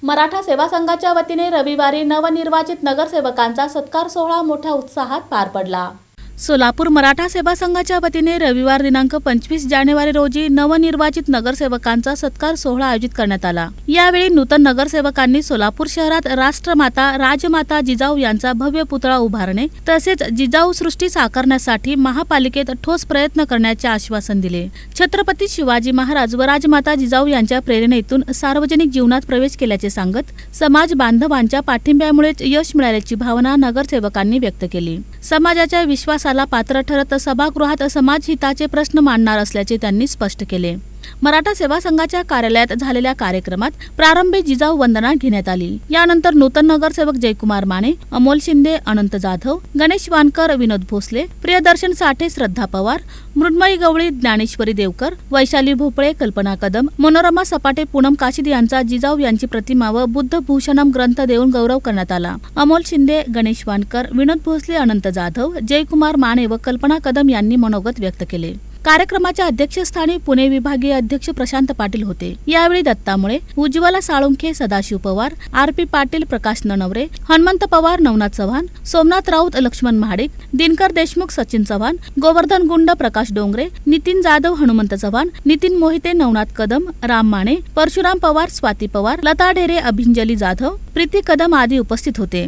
मराठा सेवा संघाच्या वतीने रविवारी नवनिर्वाचित नगरसेवकांचा सत्कार सोहळा मोठ्या उत्साहात पार पडला। सोलापूर मराठा सेवा संघाच्या वतीने रविवार दिनांक 25 जानेवारी रोजी नवनिर्वाचित नगरसेवकांचा सत्कार सोहळा आयोजित करण्यात आला। यावेळी नूतन नगरसेवकांनी सोलापूर शहरात राष्ट्रमाता राजमाता जिजाऊ यांचा भव्य पुतळा उभारणे तसेच जिजाऊ सृष्टी साकारण्यासाठी महापालिकेत ठोस प्रयत्न करण्याचे आश्वासन दिले। छत्रपती शिवाजी महाराज व राजमाता जिजाऊ यांच्या प्रेरणेतून सार्वजनिक जीवनात प्रवेश केल्याचे सांगत समाज बांधवांच्या पाठिंब्यामुळेच यश मिळाल्याची भावना नगरसेवकांनी व्यक्त केली। समाजाच्या विश्वासाला पात्र ठरत सभागृहात समाजहिताचे प्रश्न मांडणार असल्याचे त्यांनी स्पष्ट केले। मराठा सेवा संघाच्या कार्यालयात झालेल्या कार्यक्रमात प्रारंभी जिजाऊ वंदना घेण्यात आली। यानंतर नूतन नगरसेवक जयकुमार माने, अमोल शिंदे, अनंत जाधव, गणेश वानकर, विनोद भोसले, प्रियदर्शन साठे, श्रद्धा पवार, मृण्मयी गवळी, ज्ञानेश्वरी देवकर, वैशाली भोपळे, कल्पना कदम, मनोरमा सपाटे, पूनम काशीद यांचा जिजाऊ यांची प्रतिमा व बुद्धभूषणम ग्रंथ देऊन गौरव करण्यात आला। अमोल शिंदे, गणेश वानकर, विनोद भोसले, अनंत जाधव, जयकुमार माने व कल्पना कदम यांनी मनोगत व्यक्त केले। कार्यक्रमाच्या अध्यक्षस्थानी पुणे विभागीय अध्यक्ष प्रशांत पाटील होते। यावेळी दत्ता मुळे, उज्ज्वला साळुंखे, सदाशिव पवार, आर.पी. पाटील, प्रकाश ननवरे, हनुमंत पवार, नवनाथ चव्हाण, सोमनाथ राऊत, लक्ष्मण महाडिक, दिनकर देशमुख, सचिन चव्हाण, गोवर्धन गुंड, प्रकाश डोंगरे, नितीन जाधव, हनुमंत चव्हाण, नितीन मोहिते, नवनाथ कदम, राम माने, परशुराम पवार, स्वाती पवार, लता ढेरे, अभिंजली जाधव, प्रीती कदम आदी उपस्थित होते।